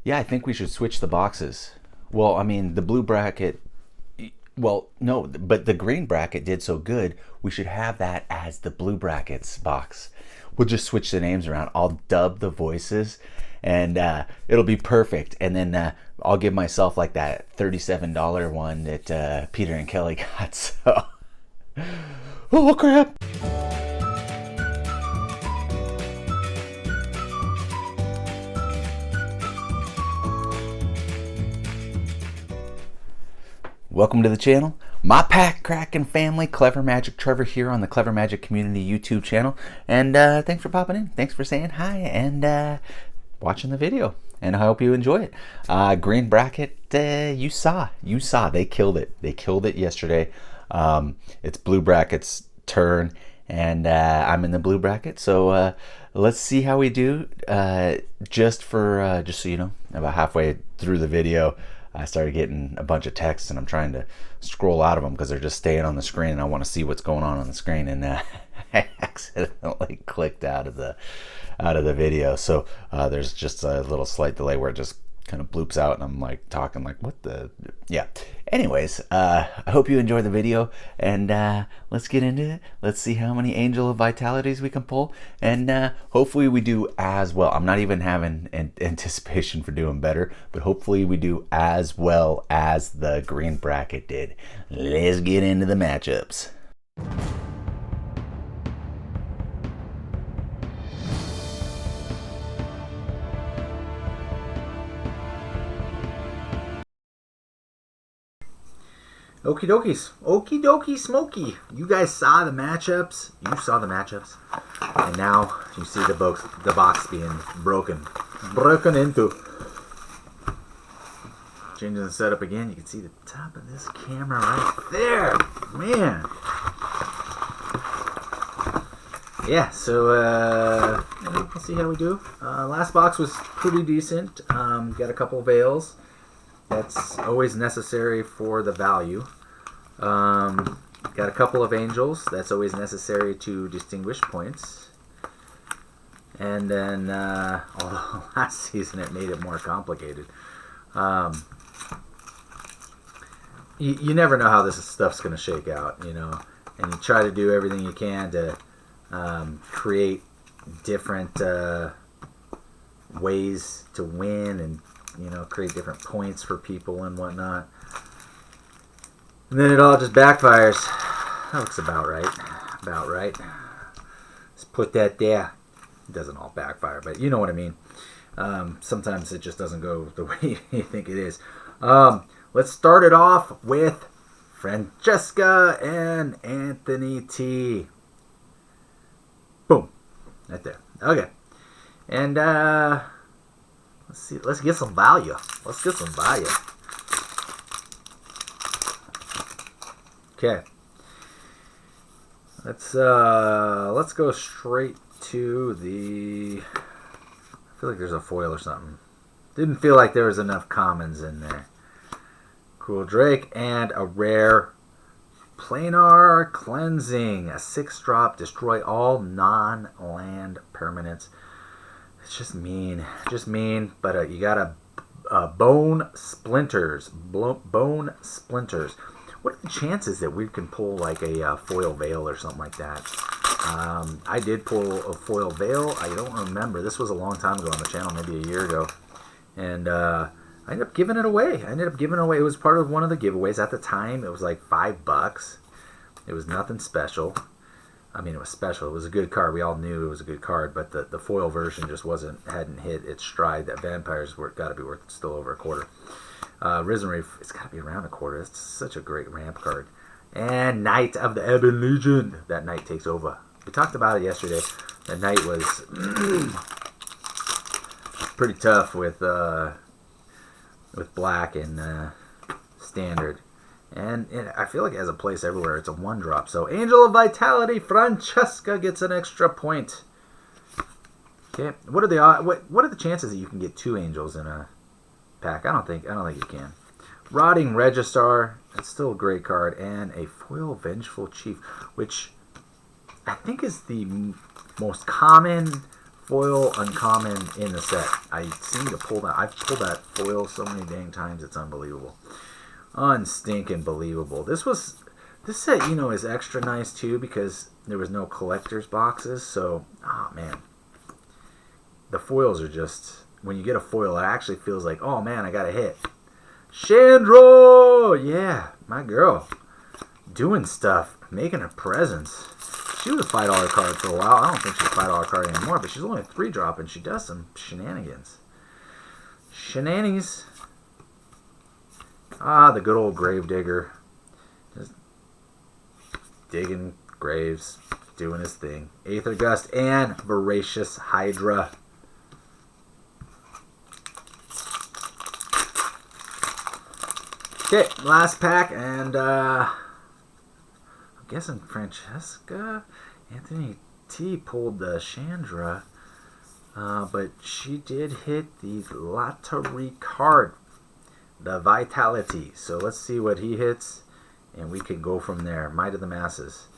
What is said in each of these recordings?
Yeah, I think we should switch the boxes. Well, I mean, the blue bracket. Well, no, but the green bracket did so good. We should have that as the blue brackets box. We'll just switch the names around. I'll dub the voices, and it'll be perfect. And then I'll give myself like that $37 one that Peter and Kelly got. So, oh crap! Welcome to the channel. My pack cracking family, Clever Magic Trevor here on the Clever Magic Community YouTube channel. And thanks for popping in. Thanks for saying hi and watching the video. And I hope you enjoy it. Green bracket, you saw. They killed it. They killed it yesterday. It's blue bracket's turn, and I'm in the blue bracket. So let's see how we do. Just so you know, about halfway through the video, I started getting a bunch of texts, and I'm trying to scroll out of them because they're just staying on the screen, and I want to see what's going on the screen. And I accidentally clicked out of the video, so there's just a little slight delay where it just kind of bloops out, and I'm like talking like, what the, yeah. Anyways, I hope you enjoy the video, and let's get into it. Let's see how many Angel of Vitalities we can pull, and hopefully we do as well. I'm not even having anticipation for doing better, but hopefully we do as well as the green bracket did. Let's get into the matchups. Okie dokies. Okie dokie smoky. You guys saw the matchups. You saw the matchups. And now you see the box being broken into. Changing the setup again. You can see the top of this camera right there. Man. Yeah, so we'll see how we do. Last box was pretty decent. Got a couple veils. That's always necessary for the value. Got a couple of angels. That's always necessary to distinguish points. And then, although last season it made it more complicated. You never know how this stuff's going to shake out, you know. And you try to do everything you can to create different ways to win and, you know, create different points for people and whatnot. And then it all just backfires. That looks about right. About right. Let's put that there. It doesn't all backfire, but you know what I mean. Sometimes it just doesn't go the way you think it is. Let's start it off with Francesca and Anthony T. Boom. Right there. Okay. And let's see. Let's get some value. Let's get some value. Okay. Let's go straight to the. I feel like there's a foil or something. Didn't feel like there was enough commons in there. Cool Drake and a rare planar cleansing. A 6-drop. Destroy all non-land permanents. It's just mean. Just mean. But you got a bone splinters. Bone splinters. What are the chances that we can pull like a foil veil or something like that? I did pull a foil veil. I don't remember. This was a long time ago on the channel, maybe a year ago. And I ended up giving it away. It was part of one of the giveaways. At the time, it was like $5. It was nothing special. I mean, it was special. It was a good card. We all knew it was a good card, but the foil version just hadn't hit its stride. That vampires got to be worth still over a quarter. Risen Reef, it's got to be around a quarter. It's such a great ramp card. And Knight of the Ebon Legion. That Knight takes over. We talked about it yesterday. That Knight was pretty tough with black and standard. And I feel like it has a place everywhere. It's a 1-drop. So Angel of Vitality, Francesca gets an extra point. Okay. What are the chances that you can get 2 angels in a pack? I don't think you can. Rotting Registrar, it's still a great card, and a foil Vengeful Chief, which I think is the most common foil uncommon in the set. I seem to pull that. I've pulled that foil so many dang times. It's unbelievable. Unstinking believable. This set, you know, is extra nice too because there was no collector's boxes. So, oh man, the foils are just, when you get a foil, it actually feels like, oh man, I got a hit. Chandra! Yeah, my girl. Doing stuff, making a presence. She was a $5 card for a while. I don't think she's a $5 card anymore, but she's only a 3-drop and she does some shenanigans. Shenanigans. Ah, the good old Gravedigger. Just digging graves, doing his thing. Aether Gust and Voracious Hydra. Okay, last pack, and I'm guessing Francesca Anthony T pulled the Chandra, but she did hit the lottery card, the Vitality. So let's see what he hits, and we can go from there. Might of the Masses.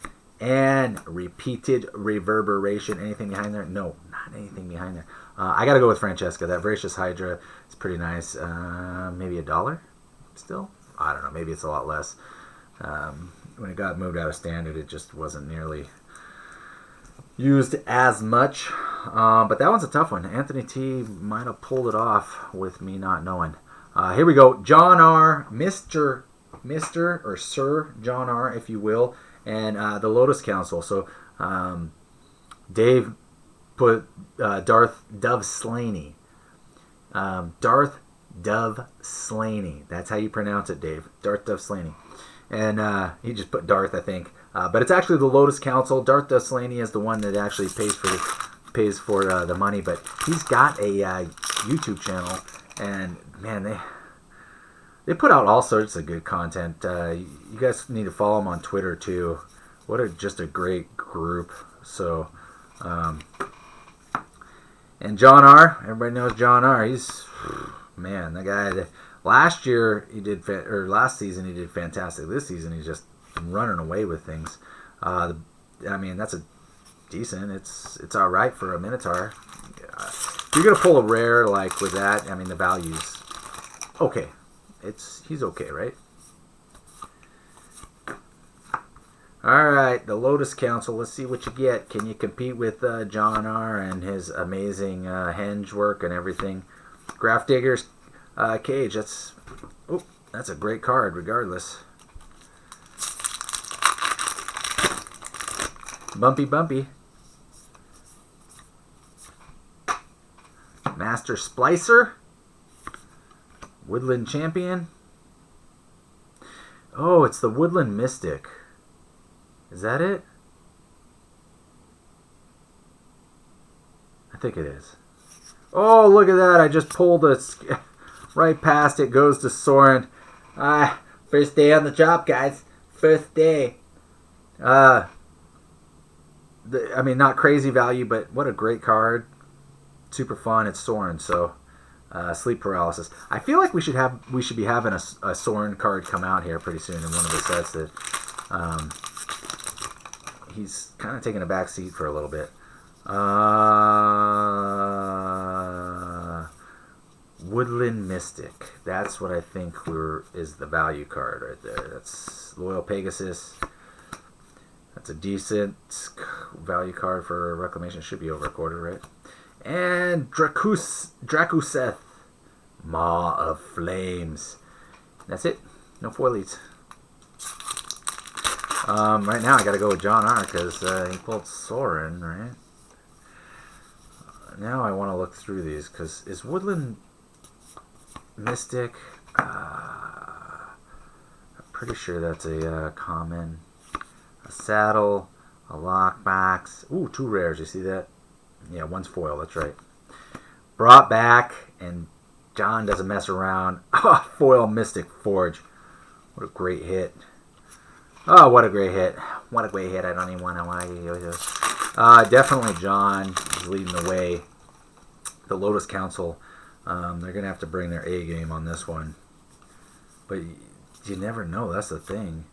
And Repeated Reverberation. Anything behind there? No, not anything behind there. I got to go with Francesca. That Voracious Hydra is pretty nice. Maybe $1 still? I don't know. Maybe it's a lot less. When it got moved out of standard, it just wasn't nearly used as much. But that one's a tough one. Anthony T might have pulled it off with me not knowing. Here we go. John R. Mr. or Sir John R., if you will. And the Lotus Council. So Dave put Darth Dove Slaney. Darth Dove Slaney. That's how you pronounce it, Dave. Darth Dove Slaney. And he just put Darth, I think. But it's actually the Lotus Council. Darth Dove Slaney is the one that actually pays for the money. But he's got a YouTube channel. And, man, they put out all sorts of good content. You guys need to follow him on Twitter, too. Just a great group. So, and John R. Everybody knows John R. He's... Man, the guy, last season he did fantastic. This season he's just running away with things. I mean, that's a decent. It's all right for a Minotaur. If you're gonna pull a rare like with that, I mean the value's okay. He's okay, right? All right, the Lotus Council. Let's see what you get. Can you compete with John R. and his amazing henge work and everything? Graph Digger's Cage. That's a great card regardless. Bumpy. Master Splicer. Woodland Champion. Oh, it's the Woodland Mystic. Is that it? I think it is. Oh, look at that. I just pulled it right past it. Goes to Soren. First day on the job, guys. First day. I mean, not crazy value, but what a great card. Super fun. It's Soren, so sleep paralysis. I feel like we should be having a Soren card come out here pretty soon in one of the sets that he's kind of taking a back seat for a little bit. Woodland Mystic. That's what I think is the value card right there. That's Loyal Pegasus. That's a decent value card for Reclamation. Should be over a quarter, right? And Drakuseth. Maw of Flames. That's it. No foilies. Right now I gotta go with John R. because he pulled Soren, right? Now I want to look through these because is Woodland Mystic? I'm pretty sure that's a common. A saddle, a lockbox. Ooh, 2 rares. You see that? Yeah, one's foil. That's right. Brought back, and John doesn't mess around. Oh, foil Mystic Forge. What a great hit. Oh, what a great hit. What a great hit. I don't even want to... definitely John is leading the way. The Lotus Council, they're going to have to bring their A game on this one. But you never know. That's the thing.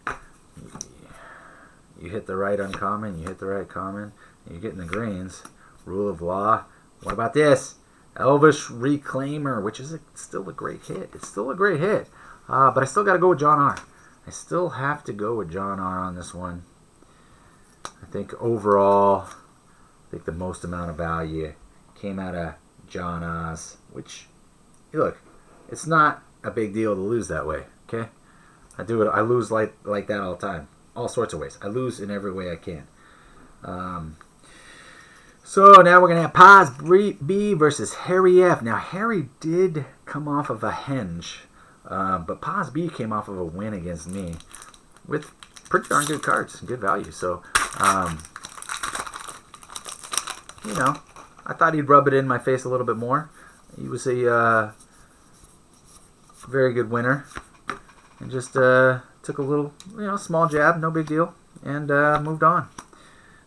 You hit the right uncommon, you hit the right common, and you're getting the greens. Rule of Law, What about this? Elvish Reclaimer, which is still a great hit. It's still a great hit. But I still got to go with John R. I still have to go with John R. on this one. I think overall, I think the most amount of value came out of John Oz, which, look, it's not a big deal to lose that way, okay? I do it. I lose like that all the time. All sorts of ways. I lose in every way I can. So now we're going to have Paz B versus Harry F. Now, Harry did come off of a henge, but Paz B came off of a win against me with pretty darn good cards and good value. So, you know, I thought he'd rub it in my face a little bit more. He was a very good winner. And just took a little, small jab, no big deal, and moved on.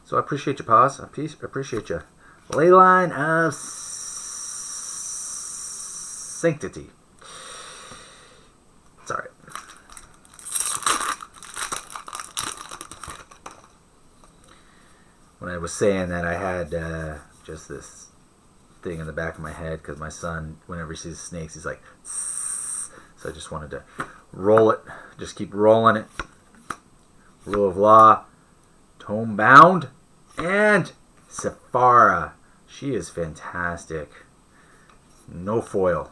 So I appreciate you, Paz. I appreciate you. Leyline of Sanctity. It's all right. When I was saying that, I had just this thing in the back of my head because my son, whenever he sees snakes, he's like, tss. So I just wanted to roll it. Just keep rolling it. Rule of Law. Tome Bound. And Sephara. She is fantastic. No foil.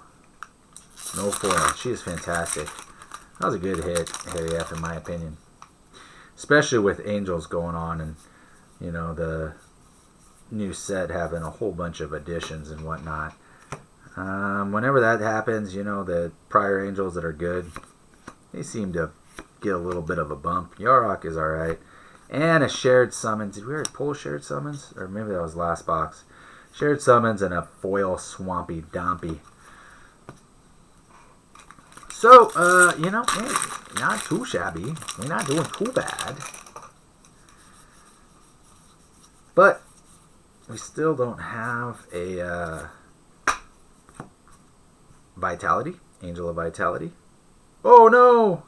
No foil. She is fantastic. That was a good hit, Harry F, in my opinion. Especially with Angels going on and, the new set having a whole bunch of additions and whatnot. Whenever that happens, the prior Angels that are good, they seem to get a little bit of a bump. Yarok is alright. And a shared summons. Did we already pull shared summons? Or maybe that was last box. Shared summons and a foil Swampy Dompy. So, hey, not too shabby. We're not doing too bad. But we still don't have a Vitality. Angel of Vitality. Oh, no!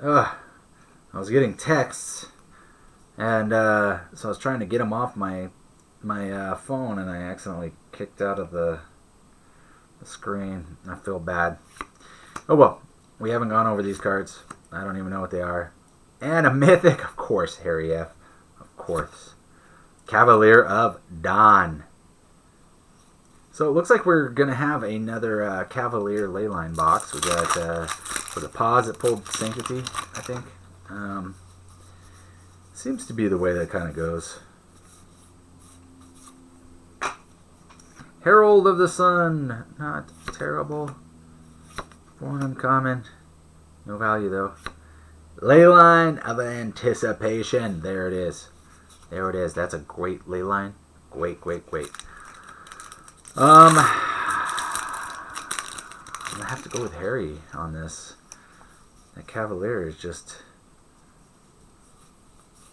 I was getting texts, and so I was trying to get them off my phone, and I accidentally kicked out of the screen. I feel bad. Oh well, we haven't gone over these cards. I don't even know what they are. And a Mythic, of course, Harry F. Of course. Cavalier of Dawn. So it looks like we're going to have another Cavalier Leyline box. We got, was it Paz that pulled Sanctity, I think? Seems to be the way that kind of goes. Herald of the Sun. Not terrible. One uncommon. No value, though. Leyline of Anticipation. There it is. There it is. That's a great Leyline. Great, great, great. I'm going to have to go with Harry on this. That Cavalier is just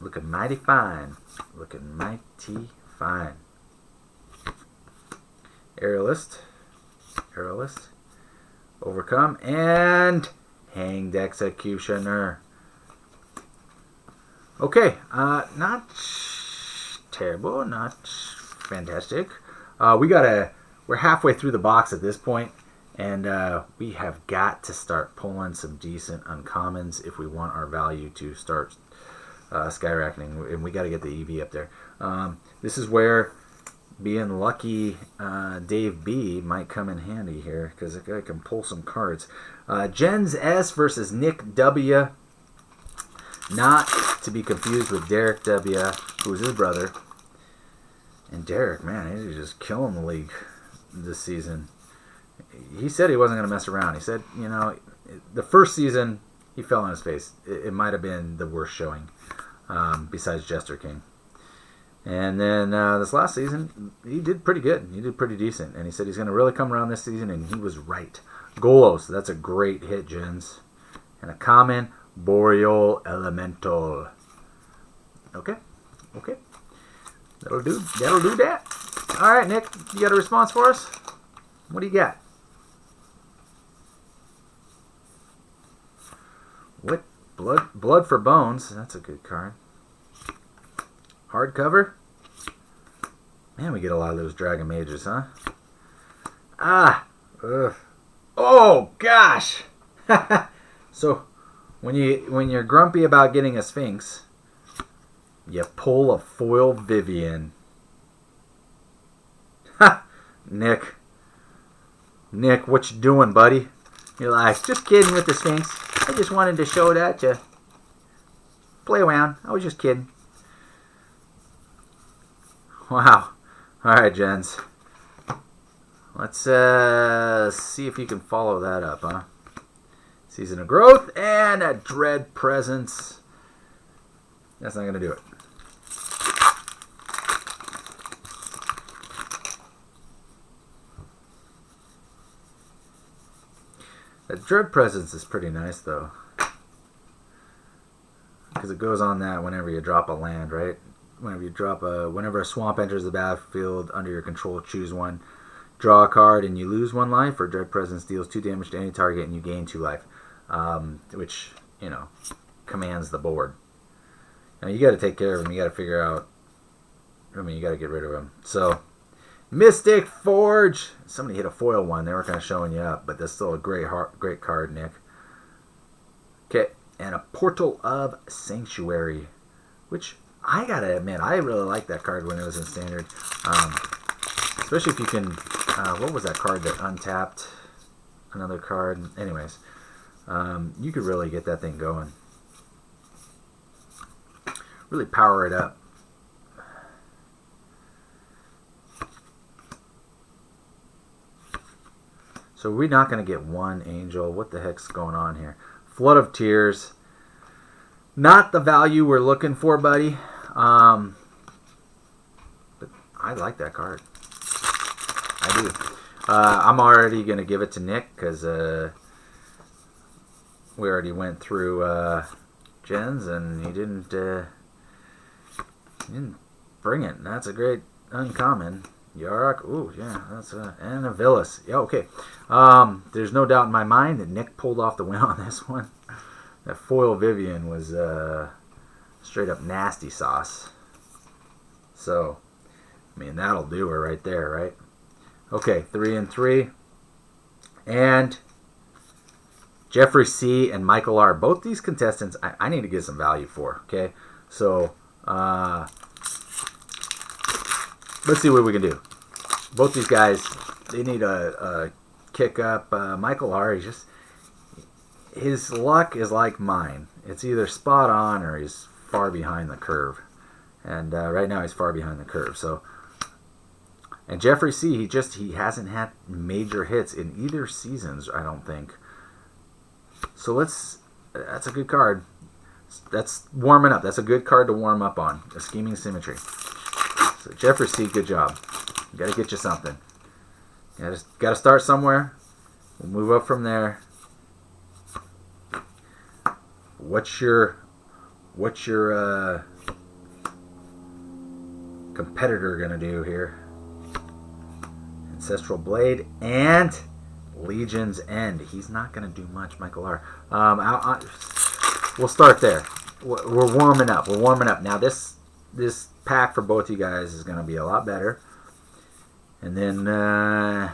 looking mighty fine. Looking mighty fine. Aerialist. Aerialist. Overcome. And Hanged Executioner. Okay. Not terrible. Not fantastic. We're halfway through the box at this point, and we have got to start pulling some decent uncommons if we want our value to start skyrocketing, and we got to get the EV up there. This is where being lucky Dave B might come in handy here, because I can pull some cards. Jens S versus Nick W. Not to be confused with Derek W., who's his brother. And Derek, man, he's just killing the league this season. He said he wasn't going to mess around. He said, the first season, he fell on his face. It might have been the worst showing, besides Jester King. And then this last season, he did pretty good. He did pretty decent. And he said he's going to really come around this season, and he was right. Golos, that's a great hit, Jens. And a common, Boreal Elemental. Okay. That'll do that. All right, Nick, you got a response for us? What do you got? What Blood for Bones. That's a good card. Hardcover. Man, we get a lot of those Dragon Mages, huh? Ah. Ugh. Oh, gosh. So, when you're grumpy about getting a Sphinx, you pull a foil Vivian. Ha! Nick, what you doing, buddy? You're like, just kidding with the Sphinx. I just wanted to show that to play around. I was just kidding. Wow. All right, Jens. Let's see if you can follow that up, huh? Season of Growth and a Dread Presence. That's not going to do it. The Dread Presence is pretty nice, though. Because it goes on that whenever you drop a land, right? Whenever a swamp enters the battlefield under your control, choose one. Draw a card and you lose 1 life, or Dread Presence deals 2 damage to any target and you gain 2 life. Which, commands the board. Now, you got to take care of them. You got to figure out... you got to get rid of them. So, Mystic Forge. Somebody hit a foil one. They were kind of showing you up, but that's still a great card, Nick. Okay, and a Portal of Sanctuary, which I gotta admit, I really liked that card when it was in Standard. Especially if you can... what was that card that untapped another card? Anyways, you could really get that thing going. Really power it up. So we're not going to get 1 angel. What the heck's going on here? Flood of Tears. Not the value we're looking for, buddy. But I like that card. I do. I'm already going to give it to Nick because we already went through Jen's and he didn't bring it. That's a great uncommon. Yarok. Ooh, yeah. That's and a Villas. Yeah, okay. There's no doubt in my mind that Nick pulled off the win on this one. That foil Vivian was straight up nasty sauce. So, I mean, that'll do her right there, right? Okay, 3 and 3. And Jeffrey C. and Michael R. Both these contestants, I need to get some value for, okay? So, let's see what we can do. Both these guys, they need a kick up. Michael R., his luck is like mine. It's either spot on or he's far behind the curve. And right now he's far behind the curve. So, and Jeffrey C., he hasn't had major hits in either seasons, I don't think. So that's a good card. That's warming up. That's a good card to warm up on. A Scheming Symmetry. So Jeffrey C., good job. You got to get you something. You got to start somewhere. We'll move up from there. What's your competitor gonna do here? Ancestral Blade and Legion's End. He's not gonna do much, Michael R. We'll start there. We're warming up. We're warming up. Now this pack for both you guys is gonna be a lot better. And then that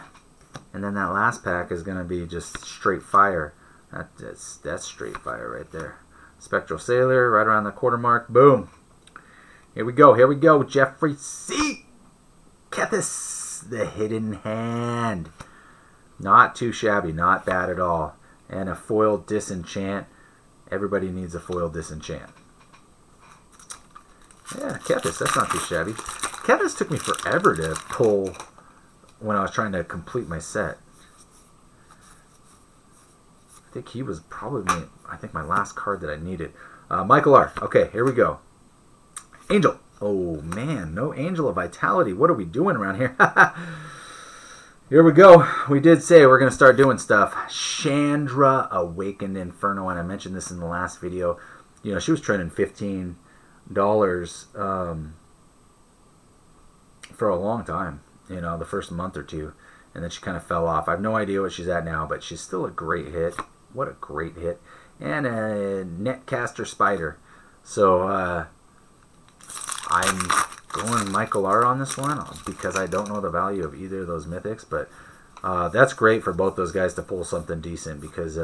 last pack is gonna be just straight fire. That's straight fire right there. Spectral Sailor right around the quarter mark. Boom. Here we go. Jeffrey C. Kethis, the Hidden Hand. Not too shabby. Not bad at all. And a foil Disenchant. Everybody needs a foil Disenchant. Yeah, Kethis. That's not too shabby. Kethis took me forever to pull when I was trying to complete my set. I think he was probably my last card that I needed. Michael R. Okay, here we go. Angel. Oh, man. No Angel of Vitality. What are we doing around here? Here we go. We did say we're going to start doing stuff. Chandra Awakened Inferno. And I mentioned this in the last video. You know, she was trending $15 for a long time. You know, the first month or two. And then she kind of fell off. I have no idea what she's at now, but she's still a great hit. What a great hit. and a Netcaster Spider. So I'm going Michael R on this one because I don't know the value of either of those mythics, but that's great for both those guys to pull something decent because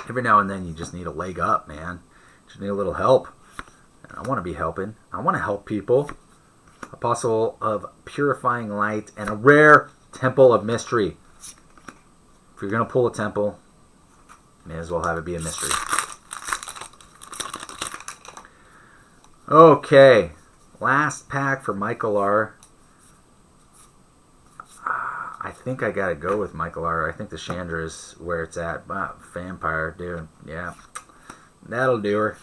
every now and then you just need a leg up, man. Just need a little help. And I want to be helping. I want to help people. Apostle of Purifying Light and a rare Temple of Mystery. If you're going to pull a temple, may as well have it be a mystery. Okay, last pack for Michael R. I think I gotta go with Michael R. I think the Chandra is where it's at. Vampire, dude. Yeah, that'll do her.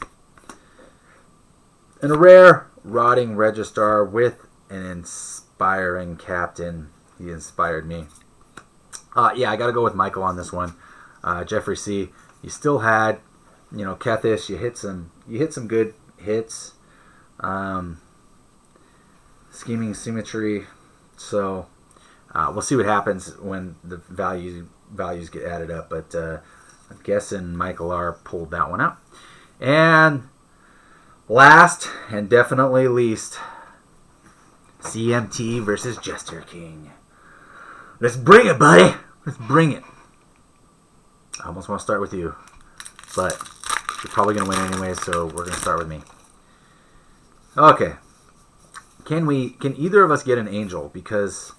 And a rare Rotting Registrar with an inspiring captain. He inspired me. Yeah, I gotta go with Michael on this one. Jeffrey C. You still had, Kethish. You hit some good hits. Scheming Symmetry. So we'll see what happens when the values get added up. But I'm guessing Michael R. pulled that one out. And last and definitely least, CMT versus Jester King. Let's bring it, buddy. Let's bring it. I almost want to start with you, but you're probably going to win anyway, so we're going to start with me. Okay. Can either of us get an angel? Because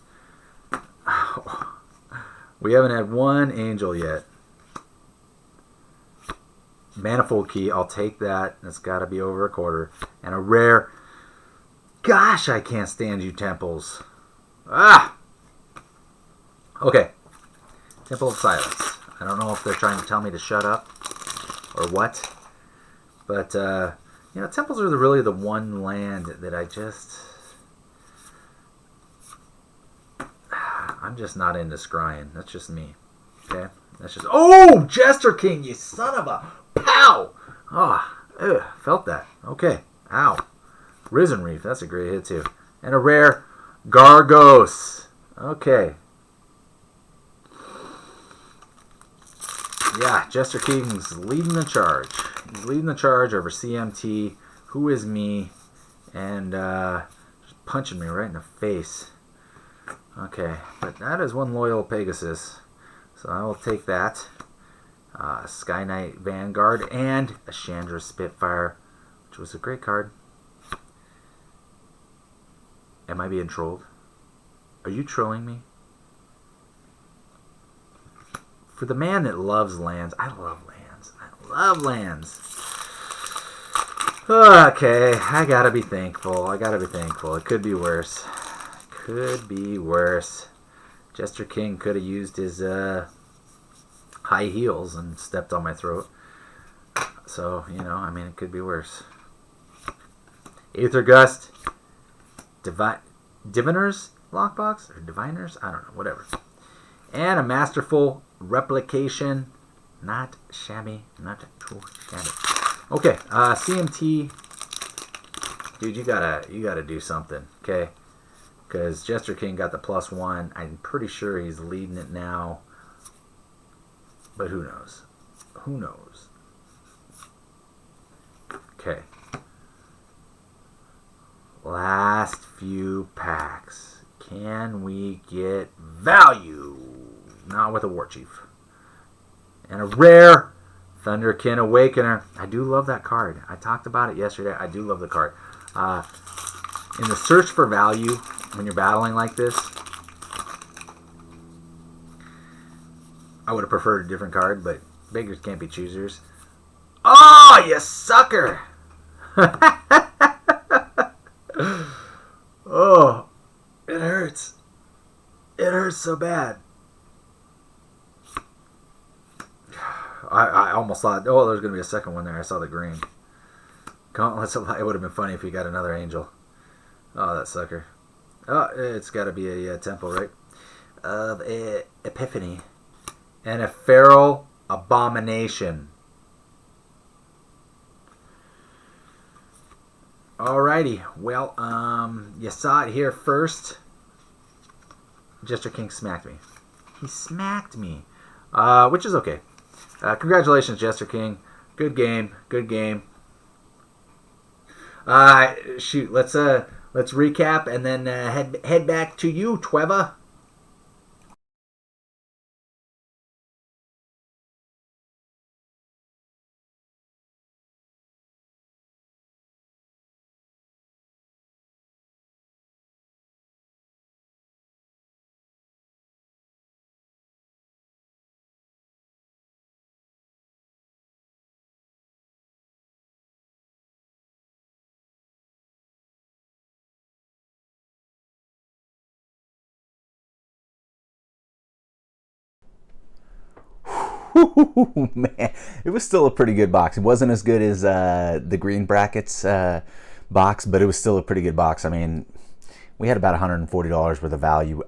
we haven't had one angel yet. Manifold Key, I'll take that. That's got to be over a quarter. And a rare. Gosh, I can't stand you, temples. Okay. Temple of Silence. I don't know if they're trying to tell me to shut up or what. But, temples are really the one land that I'm just not into scrying. That's just me. Okay? That's just... Oh! Jester King, you son of a... Pow! Oh, felt that. Okay. Ow. Risen Reef, that's a great hit too. And a rare Gargos. Okay. Yeah, Jester King's leading the charge. He's leading the charge over CMT, Who Is Me, and just punching me right in the face. Okay, but that is one loyal Pegasus, so I will take that. Sky Knight Vanguard and a Chandra Spitfire, which was a great card. Am I being trolled? Are you trolling me? For the man that loves lands, I love lands. I love lands. Okay, I gotta be thankful. It could be worse. Jester King could have used his high heels and stepped on my throat. So, it could be worse. Aether Gust. Diviner's Lockbox? Or Diviners? I don't know. Whatever. And a Masterful Replication. Not shabby. Not too shabby. Okay. CMT. Dude, you gotta do something. Okay? Because Jester King got the +1. I'm pretty sure he's leading it now. But who knows? Who knows? Okay. Last few packs. Can we get value? Not with a War Chief. And a rare Thunderkin Awakener. I do love that card. I talked about it yesterday. I do love the card. In the search for value, when you're battling like this, I would have preferred a different card, but beggars can't be choosers. Oh, you sucker! Oh, it hurts. It hurts so bad. I almost thought, there's going to be a second one there. I saw the green. Gauntlets of Light. It would have been funny if he got another angel. Oh, that sucker. Oh, it's got to be a temple, right? Of Epiphany. And a Feral Abomination. Alrighty. Well, you saw it here first. Jester King smacked me. He smacked me. Which is okay. Congratulations, Jester King. Good game. Good game. Shoot, let's recap and then head back to you, Trevor. Man, it was still a pretty good box. It wasn't as good as the green brackets box, but it was still a pretty good box. I mean, we had about $140 worth of value.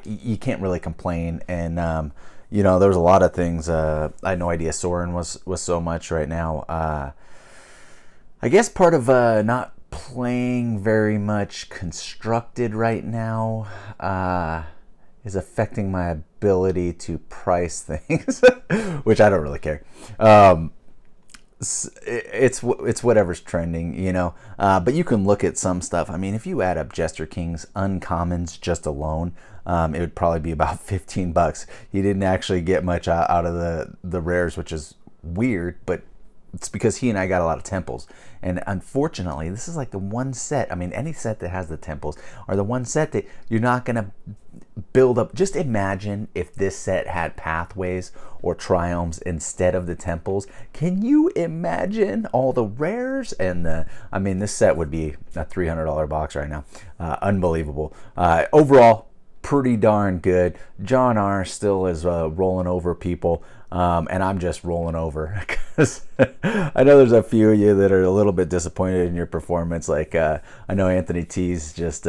You can't really complain, and there was a lot of things. I had no idea Soren was so much right now. I guess part of not playing very much constructed right now is affecting my ability to price things, which I don't really care. It's whatever's trending, but you can look at some stuff. I mean, if you add up Jester King's uncommons just alone, it would probably be about $15. He didn't actually get much out of the rares, which is weird, but it's because he and I got a lot of temples. And unfortunately, this is like the one set, I mean, any set that has the temples are the one set that you're not going to build up. Just imagine if this set had pathways or triumphs instead of the temples. Can you imagine all the rares? And this set would be a $300 box right now. Unbelievable. Overall, pretty darn good. John R. still is rolling over people. And I'm just rolling over because I know there's a few of you that are a little bit disappointed in your performance. Like I know Anthony T's just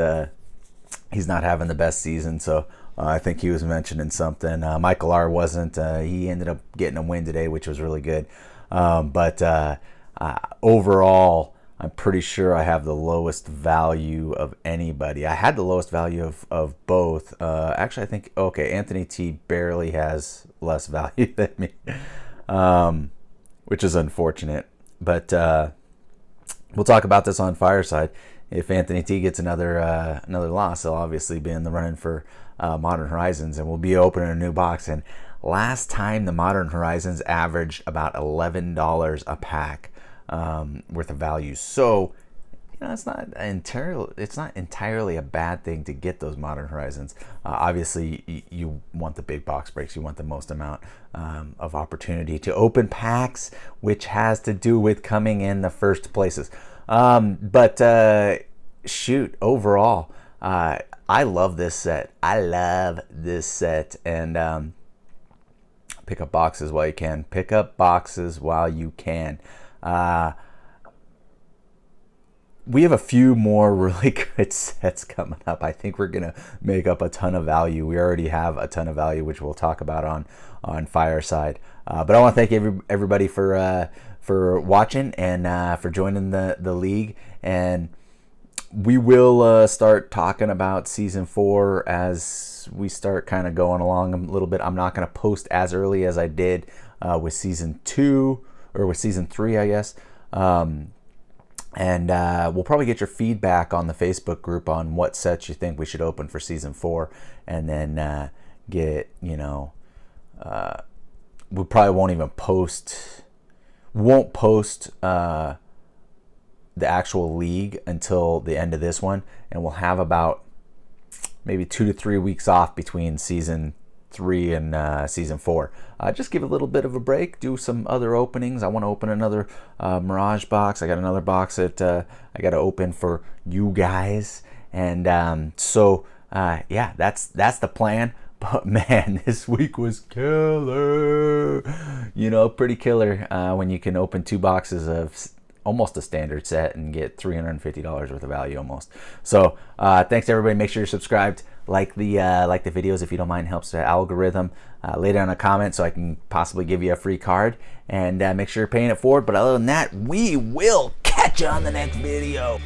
he's not having the best season, so I think he was mentioning something. Michael R. wasn't. He ended up getting a win today, which was really good. But overall, I'm pretty sure I have the lowest value of anybody. I had the lowest value of both. Actually, I think, Anthony T barely has less value than me, which is unfortunate. But we'll talk about this on Fireside. If Anthony T gets another loss, he'll obviously be in the running for Modern Horizons, and we'll be opening a new box. And last time, the Modern Horizons averaged about $11 a pack. Worth of value. So, it's not entirely a bad thing to get those Modern Horizons. Obviously, you want the big box breaks. You want the most amount of opportunity to open packs, which has to do with coming in the first places. Shoot, overall, I love this set. And pick up boxes while you can. Pick up boxes while you can. We have a few more really good sets coming up. I think we're gonna make up a ton of value. We already have a ton of value, which we'll talk about on Fireside. But I want to thank everybody for watching and for joining the league. And we will start talking about season 4 as we start kind of going along a little bit. I'm not going to post as early as I did with season 2. Or with season 3, I guess. And we'll probably get your feedback on the Facebook group on what sets you think we should open for season 4. And then we probably won't post the actual league until the end of this one. And we'll have about maybe 2 to 3 weeks off between season 3 and season 4. Just give a little bit of a break, do some other openings. I want to open another Mirage box. I got another box that I got to open for you guys, and that's the plan. But man, this week was killer. Pretty killer when you can open 2 boxes of almost a standard set and get $350 worth of value almost. So thanks everybody. Make sure you're subscribed. Like the videos if you don't mind. Helps the algorithm. Lay down a comment so I can possibly give you a free card, and make sure you're paying it forward. But other than that, we will catch you on the next video.